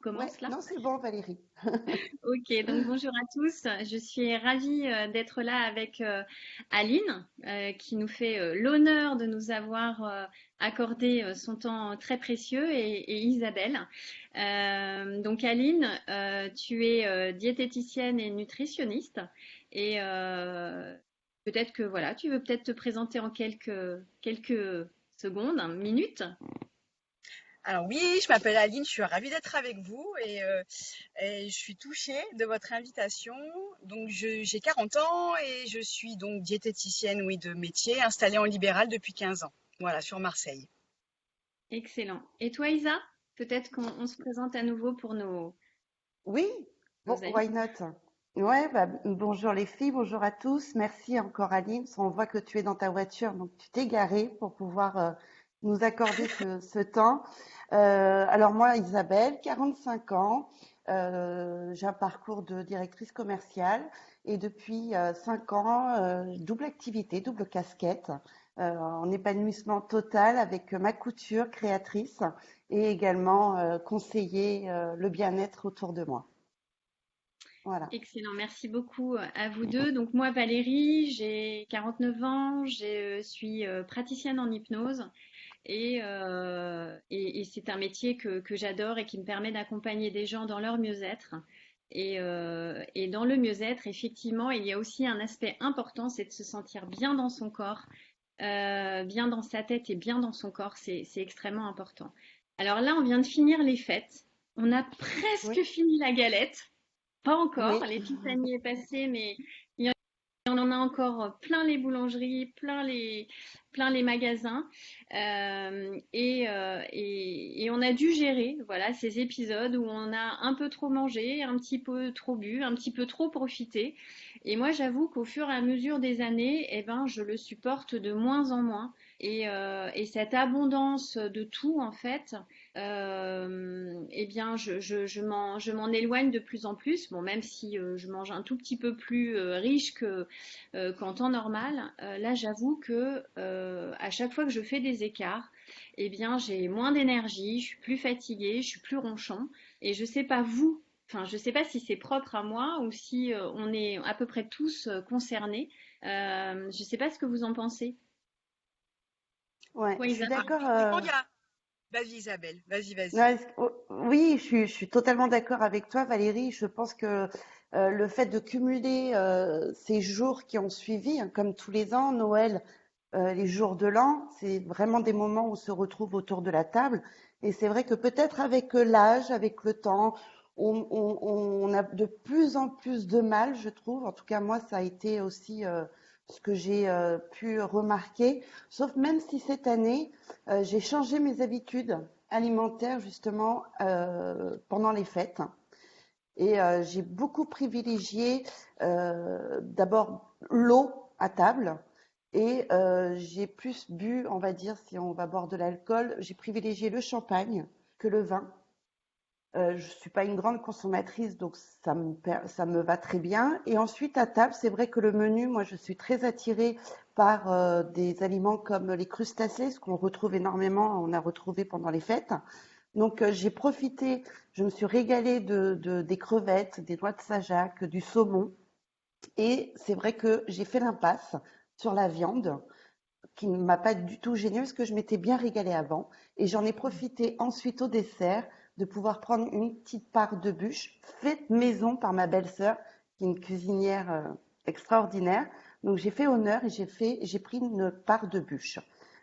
Ouais, recommence là? non, c'est bon, Valérie. Ok, donc bonjour à tous. Je suis ravie d'être là avec Aline, qui nous fait l'honneur de nous avoir accordé son temps très précieux, et Isabelle. Donc Aline, tu es diététicienne et nutritionniste, et peut-être que voilà, tu veux peut-être te présenter en quelques secondes, minutes. Alors oui, je m'appelle Aline, je suis ravie d'être avec vous et je suis touchée de votre invitation. Donc j'ai 40 ans et je suis donc diététicienne, oui, de métier, installée en libéral depuis 15 ans. Voilà, sur Marseille. Excellent. Et toi, Isa? Peut-être qu'on se présente à nouveau pour Oui, bon, nos amis. why not? Ouais, bah, bonjour les filles, bonjour à tous. Merci encore Aline. On voit que tu es dans ta voiture, donc tu t'es garée pour pouvoir nous accorder ce temps. Alors moi, Isabelle, 45 ans, j'ai un parcours de directrice commerciale et depuis 5 ans, double activité, double casquette, en épanouissement total avec ma couture créatrice et également conseiller le bien-être autour de moi. Voilà. Excellent, merci beaucoup à vous deux. Donc moi, Valérie, j'ai 49 ans, je suis praticienne en hypnose, et c'est un métier que j'adore et qui me permet d'accompagner des gens dans leur mieux-être. Et dans le mieux-être, effectivement, il y a aussi un aspect important, c'est de se sentir bien dans son corps, bien dans sa tête et bien dans son corps. C'est extrêmement important. Alors là, on vient de finir les fêtes. On a Oui, presque fini la galette. Pas encore, oui, l'épiphanie est passée, mais on en a encore plein les boulangeries, plein les magasins. Et on a dû gérer voilà, ces épisodes où on a un peu trop mangé, un petit peu trop bu, un petit peu trop profité. Et moi, j'avoue qu'au fur et à mesure des années, eh ben, je le supporte de moins en moins. Et cette abondance de tout, en fait, eh bien, je m'en éloigne de plus en plus. Bon, même si je mange un tout petit peu plus riche qu'en temps normal, là, j'avoue que à chaque fois que je fais des écarts, eh bien, j'ai moins d'énergie, je suis plus fatiguée, je suis plus ronchon. Et je sais pas vous, enfin, je sais pas si c'est propre à moi ou si on est à peu près tous concernés. Je sais pas ce que vous en pensez. ouais, Toi, je suis Isa? d'accord. Effectivement, il y a... Vas-y Isabelle, vas-y. Ouais, oui, je suis totalement d'accord avec toi, Valérie. Je pense que le fait de cumuler ces jours qui ont suivi, hein, comme tous les ans, Noël, les jours de l'an, c'est vraiment des moments où on se retrouve autour de la table. Et c'est vrai que peut-être avec l'âge, avec le temps, on a de plus en plus de mal, je trouve. En tout cas, moi, ça a été aussi ce que j'ai pu remarquer. Sauf même si cette année, j'ai changé mes habitudes alimentaires justement pendant les fêtes. Et j'ai beaucoup privilégié d'abord l'eau à table. Et j'ai plus bu, on va dire, si on va boire de l'alcool, j'ai privilégié le champagne que le vin. Je suis pas une grande consommatrice, donc ça me va très bien. Et ensuite, à table, c'est vrai que le menu, moi, je suis très attirée par des aliments comme les crustacés, ce qu'on retrouve énormément, on a retrouvé pendant les fêtes. Donc, j'ai profité, je me suis régalée des crevettes, des noix de Sajac, du saumon. Et c'est vrai que j'ai fait l'impasse sur la viande, qui ne m'a pas du tout gênée parce que je m'étais bien régalée avant. Et j'en ai profité ensuite au dessert de pouvoir prendre une petite part de bûche faite maison par ma belle-sœur, qui est une cuisinière extraordinaire. Donc j'ai fait honneur et j'ai pris une part de bûche.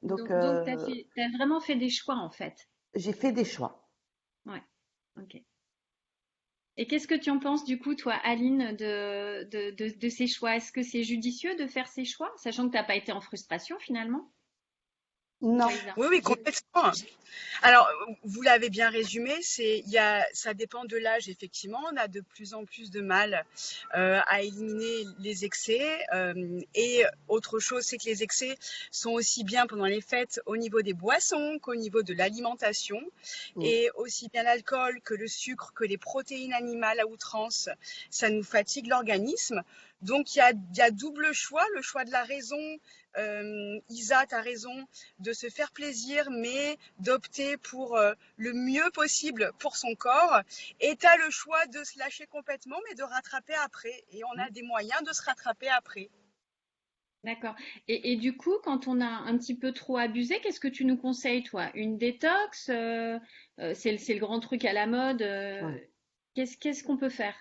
Donc Donc t'as vraiment fait des choix en fait. j'ai fait des choix. Ouais. Ok. Et qu'est-ce que tu en penses du coup, toi, Aline, de ces choix? Est-ce que c'est judicieux de faire ces choix, sachant que t'as pas été en frustration finalement? Toi, Non, Isa. Oui, oui, j'ai complètement. Alors, vous l'avez bien résumé, ça dépend de l'âge, effectivement. On a de plus en plus de mal à éliminer les excès. Et autre chose, c'est que les excès sont aussi bien pendant les fêtes au niveau des boissons qu'au niveau de l'alimentation. Et aussi bien l'alcool que le sucre, que les protéines animales à outrance, ça nous fatigue l'organisme. Donc, il y a double choix, le choix de la raison. Isa, tu as raison de se faire plaisir, mais d'opter pour le mieux possible pour son corps. Et tu as le choix de se lâcher complètement, mais de rattraper après. Et on a des moyens de se rattraper après. D'accord. Et du coup, quand on a un petit peu trop abusé, qu'est-ce que tu nous conseilles, toi? Une détox? C'est le grand truc à la mode. Ouais. Qu'est-ce qu'on peut faire?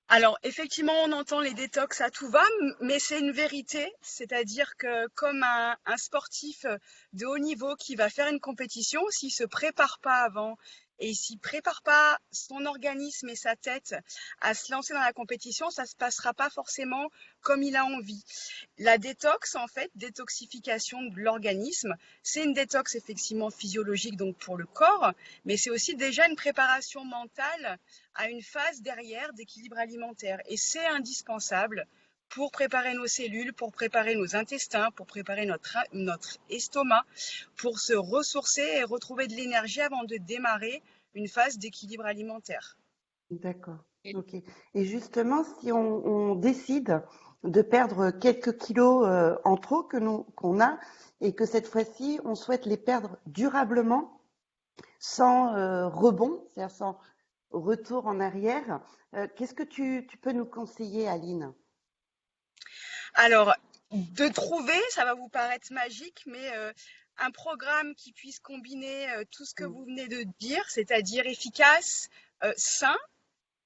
Alors, effectivement, on entend les détox à tout va, mais c'est une vérité. C'est-à-dire que comme un sportif de haut niveau qui va faire une compétition, s'il se prépare pas avant et s'il prépare pas son organisme et sa tête à se lancer dans la compétition, ça se passera pas forcément comme il a envie. La détox, en fait, détoxification de l'organisme, c'est une détox effectivement physiologique donc pour le corps, mais c'est aussi déjà une préparation mentale à une phase derrière d'équilibre alimentaire. Et c'est indispensable pour préparer nos cellules, pour préparer nos intestins, pour préparer notre estomac, pour se ressourcer et retrouver de l'énergie avant de démarrer une phase d'équilibre alimentaire. D'accord. Et- Ok. Et justement, si on décide de perdre quelques kilos en trop qu'on a et que cette fois-ci, on souhaite les perdre durablement, sans rebond, c'est-à-dire sans retour en arrière, qu'est-ce que tu peux nous conseiller, Aline? Alors, de trouver, ça va vous paraître magique, mais un programme qui puisse combiner tout ce que Mm. vous venez de dire, c'est-à-dire efficace, sain,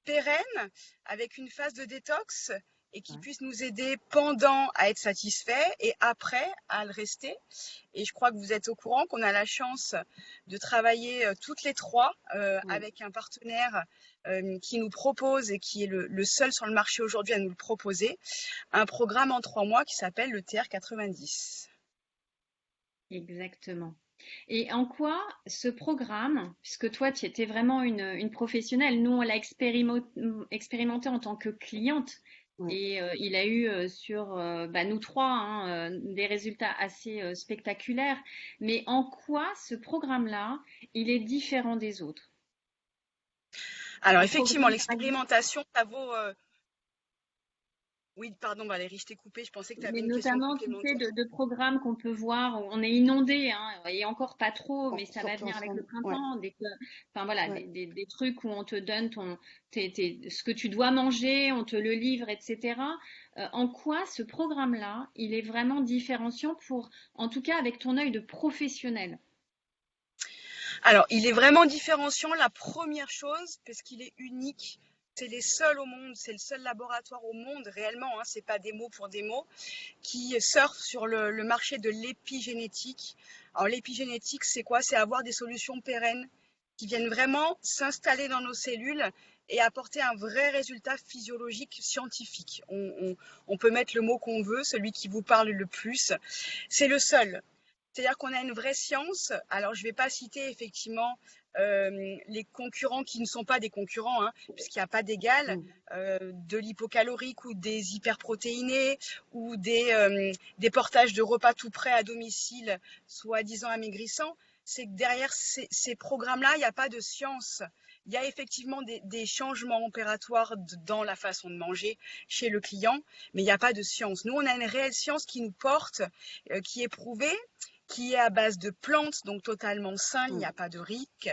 pérenne, avec une phase de détox et qui Ouais. puisse nous aider pendant à être satisfait et après à le rester. Et je crois que vous êtes au courant qu'on a la chance de travailler toutes les trois Oui. avec un partenaire qui nous propose et qui est le seul sur le marché aujourd'hui à nous le proposer, un programme en 3 mois qui s'appelle le TR90. Exactement. Et en quoi ce programme, puisque toi, tu étais vraiment une professionnelle, nous, on l'a expérimenté en tant que cliente, Oui. et il a eu sur bah, nous trois hein, des résultats assez spectaculaires. Mais en quoi ce programme-là, il est différent des autres? Alors Un effectivement, programme, par exemple. l'expérimentation, ça vaut... Oui, pardon Valérie, je t'ai coupé, je pensais que tu avais Mais une question notamment, tu sais, complémentaire. de programmes qu'on peut voir, où on est inondé, hein, et encore pas trop, Bon, mais ça va surtout en venir ce avec le moment. Ouais. printemps. Enfin voilà, Ouais. des trucs où on te donne ce que tu dois manger, on te le livre, etc. En quoi ce programme-là, il est vraiment différenciant pour, en tout cas avec ton œil de professionnel? Alors, il est vraiment différenciant. La première chose, parce qu'il est unique, c'est les seuls au monde, c'est le seul laboratoire au monde réellement, hein, c'est pas des mots pour des mots, qui surfe sur le marché de l'épigénétique. Alors l'épigénétique, c'est quoi? C'est avoir des solutions pérennes qui viennent vraiment s'installer dans nos cellules et apporter un vrai résultat physiologique scientifique. On peut mettre le mot qu'on veut, celui qui vous parle le plus. C'est le seul. C'est-à-dire qu'on a une vraie science. Alors, je ne vais pas citer effectivement les concurrents qui ne sont pas des concurrents, hein, puisqu'il n'y a pas d'égal, Mm. de l'hypocalorique ou des hyperprotéinés ou des portages de repas tout prêts à domicile, soi-disant amaigrissants. C'est que derrière ces programmes-là, il n'y a pas de science. Il y a effectivement des changements opératoires dans la façon de manger chez le client, mais il n'y a pas de science. Nous, on a une réelle science qui nous porte, qui est prouvée, qui est à base de plantes, donc totalement sain, il n'y Mm. a pas de risque.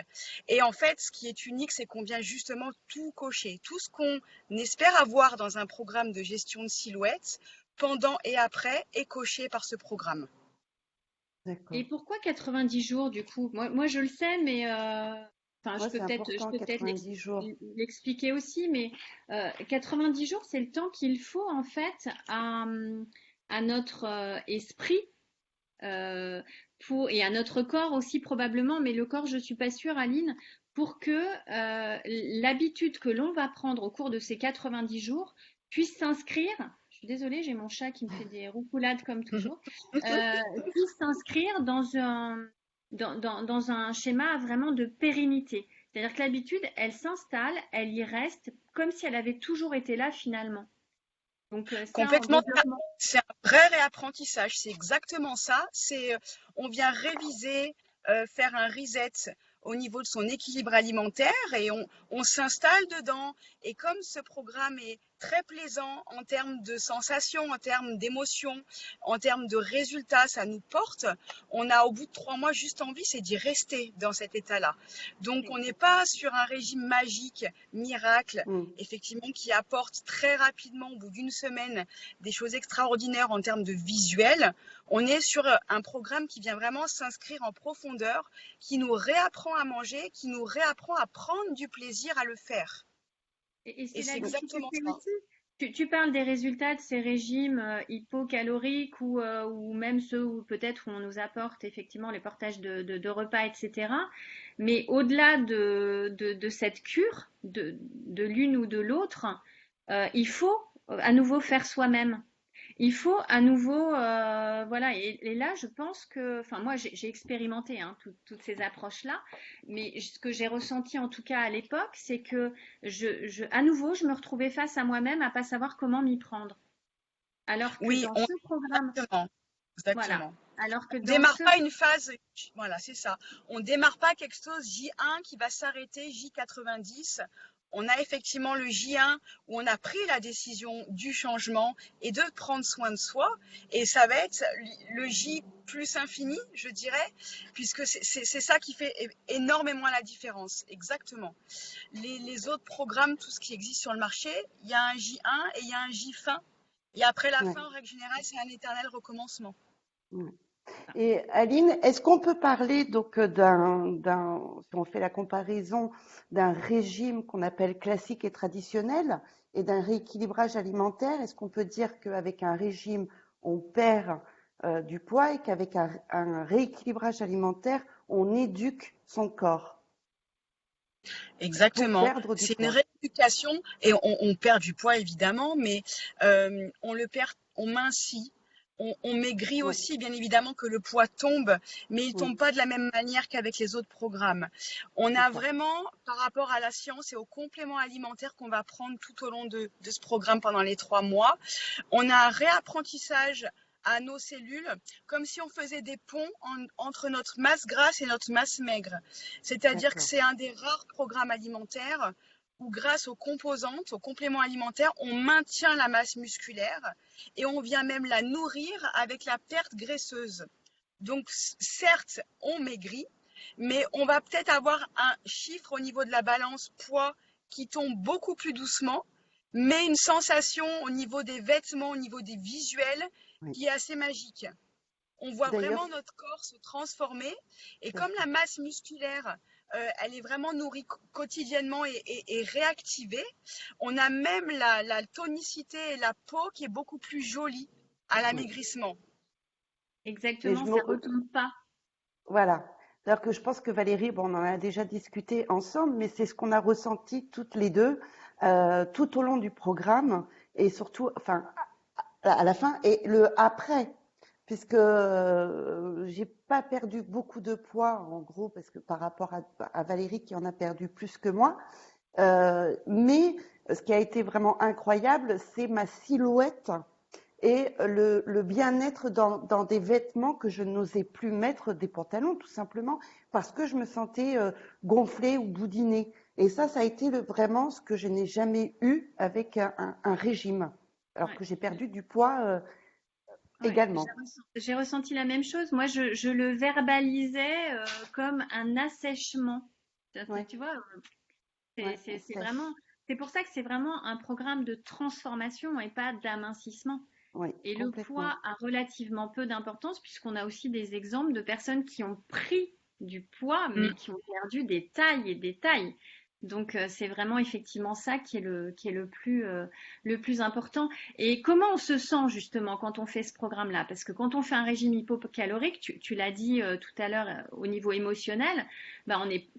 Et en fait, ce qui est unique, c'est qu'on vient justement tout cocher. Tout ce qu'on espère avoir dans un programme de gestion de silhouette, pendant et après, est coché par ce programme. Et D'accord. pourquoi 90 jours du coup? Moi je le sais, mais enfin, Ouais, c'est je important, peux peut-être 90 jours. l'expliquer aussi, mais 90 jours, c'est le temps qu'il faut en fait à notre esprit euh, et à notre corps aussi probablement, mais le corps, je suis pas sûre, Aline, pour que l'habitude que l'on va prendre au cours de ces 90 jours puisse s'inscrire. Je suis désolée, j'ai mon chat qui me fait des roucoulades comme toujours. Puisse s'inscrire dans un schéma vraiment de pérennité. C'est-à-dire que l'habitude, elle s'installe, elle y reste comme si elle avait toujours été là finalement. Donc ça, en Complètement, développement. c'est un vrai réapprentissage, c'est exactement ça. On vient réviser, faire un reset au niveau de son équilibre alimentaire et on s'installe dedans. Et comme ce programme est très plaisant en termes de sensations, en termes d'émotions, en termes de résultats, ça nous porte. On a au bout de 3 mois juste envie, c'est d'y rester dans cet état-là. Donc on n'est pas sur un régime magique, miracle, Mm. effectivement, qui apporte très rapidement, au bout d'une semaine, des choses extraordinaires en termes de visuel. On est sur un programme qui vient vraiment s'inscrire en profondeur, qui nous réapprend à manger, qui nous réapprend à prendre du plaisir à le faire. Et Et c'est la c'est exactement difficulté ça. aussi. Tu parles des résultats de ces régimes hypocaloriques ou même ceux où peut-être où on nous apporte effectivement les portages de repas, etc. Mais au-delà de cette cure, de l'une ou de l'autre, il faut à nouveau faire soi-même. Il faut à nouveau, voilà, et là, je pense que, enfin, moi, j'ai expérimenté hein, toutes ces approches-là, mais ce que j'ai ressenti en tout cas à l'époque, c'est que à nouveau, je me retrouvais face à moi-même à pas savoir comment m'y prendre. Alors que Oui, dans ce programme, exactement. voilà, Exactement. alors que On dans démarre ce, pas une phase, voilà, c'est ça. On démarre pas quelque chose J1 qui va s'arrêter J90. On a effectivement le J1 où on a pris la décision du changement et de prendre soin de soi. Et ça va être le J plus infini, je dirais, puisque c'est ça qui fait énormément la différence. Exactement. Les autres programmes, tout ce qui existe sur le marché, il y a un J1 et il y a un J fin. Et après la Ouais, fin, en règle générale, c'est un éternel recommencement. ouais. Et Aline, est-ce qu'on peut parler donc si on fait la comparaison d'un régime qu'on appelle classique et traditionnel et d'un rééquilibrage alimentaire, est-ce qu'on peut dire qu'avec un régime, on perd du poids et qu'avec un rééquilibrage alimentaire, on éduque son corps pour Exactement. perdre du C'est une poids? rééducation et on perd du poids évidemment, mais on le perd, on mincit. On maigrit Oui, aussi, bien évidemment que le poids tombe, mais il oui, tombe pas de la même manière qu'avec les autres programmes. On c'est a ça. vraiment, par rapport à la science et aux compléments alimentaires qu'on va prendre tout au long de ce programme pendant les 3 mois, on a un réapprentissage à nos cellules, comme si on faisait des ponts entre notre masse grasse et notre masse maigre. C'est-à-dire que D'accord. c'est un des rares programmes alimentaires où grâce aux composantes, aux compléments alimentaires, on maintient la masse musculaire et on vient même la nourrir avec la perte graisseuse. Donc certes, on maigrit, mais on va peut-être avoir un chiffre au niveau de la balance poids qui tombe beaucoup plus doucement, mais une sensation au niveau des vêtements, au niveau des visuels, Oui. qui est assez magique. On voit D'ailleurs, vraiment notre corps se transformer et c'est comme ça. la masse musculaire, elle est vraiment nourrie quotidiennement et réactivée, on a même la tonicité et la peau qui est beaucoup plus jolie à Oui. l'amaigrissement. Mais exactement, ça retombe pas. voilà. Alors que je pense que Valérie, bon, on en a déjà discuté ensemble, mais c'est ce qu'on a ressenti toutes les deux tout au long du programme et surtout, enfin, à la fin et le après, puisque j'ai pas perdu beaucoup de poids en gros, parce que par rapport à Valérie qui en a perdu plus que moi, mais ce qui a été vraiment incroyable, c'est ma silhouette et le bien-être dans des vêtements que je n'osais plus mettre, des pantalons tout simplement, parce que je me sentais gonflée ou boudinée. Et ça a été vraiment ce que je n'ai jamais eu avec un régime, alors Ouais. que j'ai perdu du poids Ouais, également. j'ai ressenti la même chose. Moi, je le verbalisais comme un assèchement. Ouais, Tu vois, ouais, on c'est vraiment, sèche. c'est pour ça que c'est vraiment un programme de transformation et pas d'amincissement. Oui, Et le complètement. poids a relativement peu d'importance puisqu'on a aussi des exemples de personnes qui ont pris du poids mais qui ont perdu des tailles et des tailles. Donc c'est vraiment effectivement ça qui est le plus important. Et comment on se sent justement quand on fait ce programme-là? Parce que quand on fait un régime hypocalorique, tu l'as dit tout à l'heure au niveau émotionnel, bah on est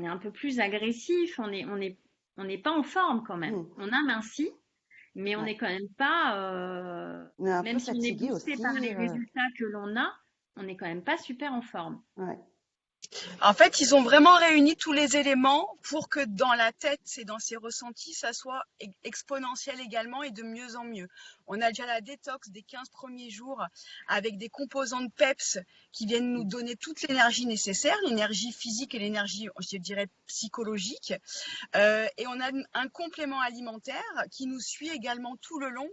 un peu plus agressif, on n'est pas en forme quand même. Hmm, On a minci, mais on ouais. n'est quand même pas, On est un même peu si on est fatigué boosté par aussi. les résultats que l'on a, on n'est quand même pas super en forme. Ouais. En fait, ils ont vraiment réuni tous les éléments pour que dans la tête et dans ses ressentis, ça soit exponentiel également et de mieux en mieux. On a déjà la détox des 15 premiers jours avec des composants de PEPS qui viennent nous donner toute l'énergie nécessaire, l'énergie physique et l'énergie, je dirais, psychologique. Et on a un complément alimentaire qui nous suit également tout le long,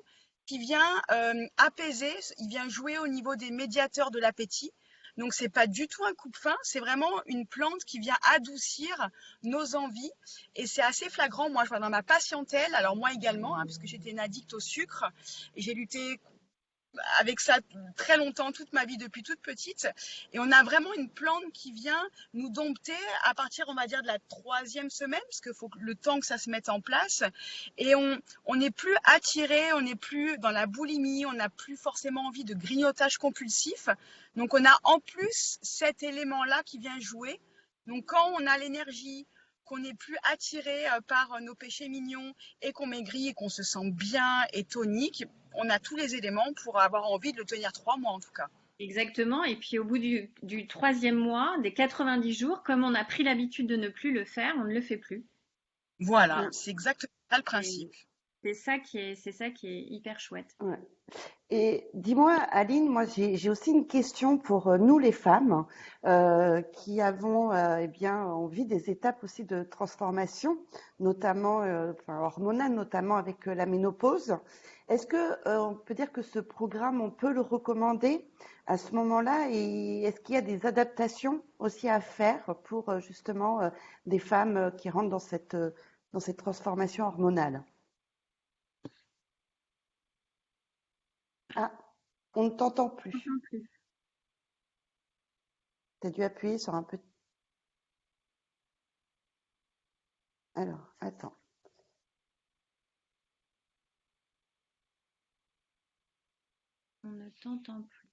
qui vient apaiser, il vient jouer au niveau des médiateurs de l'appétit. Donc c'est pas du tout un coupe-faim, c'est vraiment une plante qui vient adoucir nos envies et c'est assez flagrant. Moi, je vois dans ma patientèle, alors moi également, hein, puisque j'étais une addict au sucre et j'ai lutté avec ça très longtemps, toute ma vie depuis toute petite. Et on a vraiment une plante qui vient nous dompter à partir, on va dire, de la 3e semaine, parce qu'il faut le temps que ça se mette en place. Et on n'est plus attiré, on n'est plus dans la boulimie, on n'a plus forcément envie de grignotage compulsif. Donc on a en plus cet élément-là qui vient jouer. Donc quand on a l'énergie, qu'on n'est plus attiré par nos péchés mignons et qu'on maigrit et qu'on se sent bien et tonique, on a tous les éléments pour avoir envie de le tenir 3 mois en tout cas. Exactement. Et puis au bout du 3e mois, des 90 jours, comme on a pris l'habitude de ne plus le faire, on ne le fait plus. Voilà, Ouais, c'est exactement ça le Et principe. c'est ça qui est hyper chouette. ouais. Et dis-moi, Aline, moi j'ai aussi une question pour nous les femmes qui avons eh bien envie des étapes aussi de transformation, notamment enfin, hormonale, notamment avec la ménopause. Est-ce que on peut dire que ce programme, on peut le recommander à ce moment-là et est-ce qu'il y a des adaptations aussi à faire pour justement des femmes qui rentrent dans cette transformation hormonale? Ah, on ne t'entend plus. Tu as dû appuyer sur un petit. Alors, attends. On ne t'entend plus.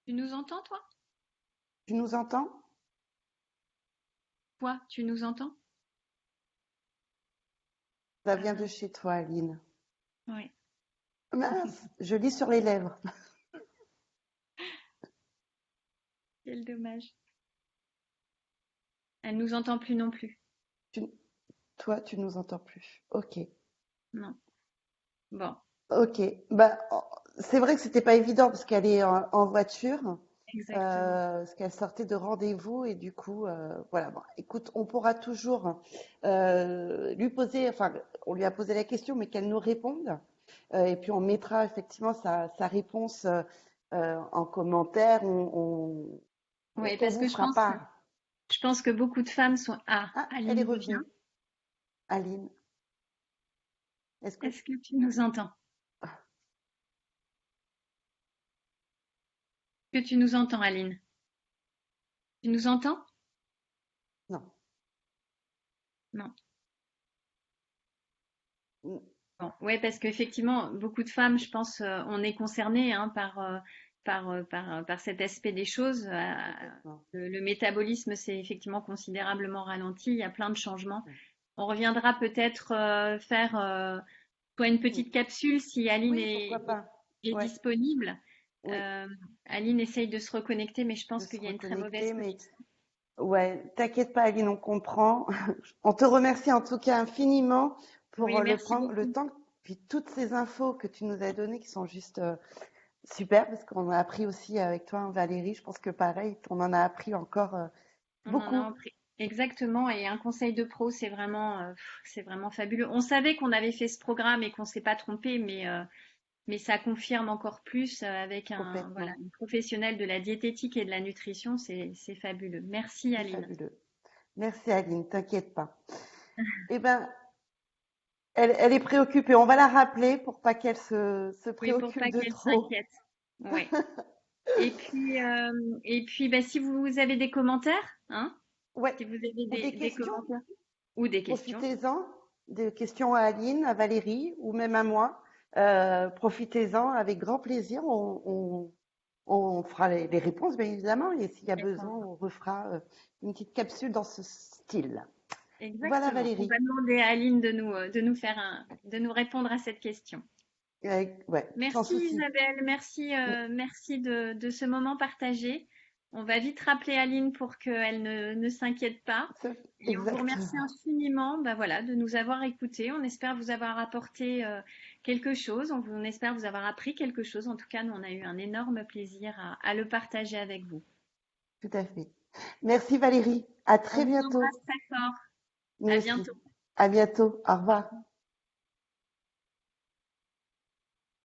Tu nous entends, toi? Tu nous entends? Toi, tu nous entends? Ça Ah vient de mince. chez toi, Aline. Oui. Mince, je lis sur les lèvres. Quel dommage. Elle nous entend plus non plus. Tu- Toi, tu nous entends plus. Ok. Non. Bon, Ok. Bah, c'est vrai que c'était pas évident parce qu'elle est en voiture, exactement. parce qu'elle sortait de rendez-vous et du coup, voilà. Bon, écoute, on pourra toujours lui poser, enfin, on lui a posé la question, mais qu'elle nous réponde. Et puis on mettra effectivement sa réponse en commentaire. Oui, On parce vous que fera part. je pense que beaucoup de femmes sont. Ah, Ah, elle est Aline revient. revenue. Aline, est-ce que Est-ce que tu nous entends? Est-ce que tu nous entends, Aline? Tu nous entends? non. Non. Mm, Bon, ouais, parce qu'effectivement, beaucoup de femmes, je pense, on est concernées hein, par cet aspect des choses. complètement. Le métabolisme s'est effectivement considérablement ralenti. Il y a plein de changements. Mm, On reviendra peut-être faire soit une mm. petite capsule si Aline Oui, pourquoi pas. est Ouais, disponible. oui, Euh, Aline essaye de se reconnecter, mais je de pense se qu'il y a une très mauvaise reconnecter, mais connexion. ouais, t'inquiète pas, Aline, on comprend. On te remercie en tout cas infiniment pour Oui, merci le beaucoup. temps, puis toutes ces infos que tu nous as données qui sont juste super, parce qu'on a appris aussi avec toi, hein, Valérie. Je pense que pareil, on en a appris encore On en a beaucoup. appris. Exactement. Et un conseil de pro, c'est vraiment fabuleux. On savait qu'on avait fait ce programme et qu'on s'est pas trompé, mais ça confirme encore plus avec voilà, Complètement. une professionnelle de la diététique et de la nutrition. C'est fabuleux. Merci, C'est Aline. fabuleux. Merci, Aline, t'inquiète pas. Eh ben, elle est préoccupée. On va la rappeler pour pas qu'elle se Oui, pour préoccupe pas de qu'elle trop. s'inquiète. Oui. Et puis bah, si vous avez des commentaires, hein, Ouais. si vous avez Ou des des questions. commentaires ou des questions, Profitez-en. Des questions à Aline, à Valérie ou même à moi. Profitez-en avec grand plaisir. On fera les réponses, bien évidemment. Et s'il y a besoin, répondre. on refera une petite capsule dans ce style. Voilà, Exactement. On Valérie. va demander à Aline de nous faire de nous répondre à cette question. Ouais, sans Merci souci. Isabelle, merci de ce moment partagé. On va vite rappeler Aline pour qu'elle ne s'inquiète pas. Et on vous remercie Exactement. infiniment, bah voilà, de nous avoir écoutés. On espère vous avoir apporté quelque chose. On espère vous avoir appris quelque chose. En tout cas, nous, on a eu un énorme plaisir à le partager avec vous. Tout à fait. Merci Valérie. À On très vous bientôt. embrasse très fort. Nous À aussi. bientôt. À bientôt. Au revoir.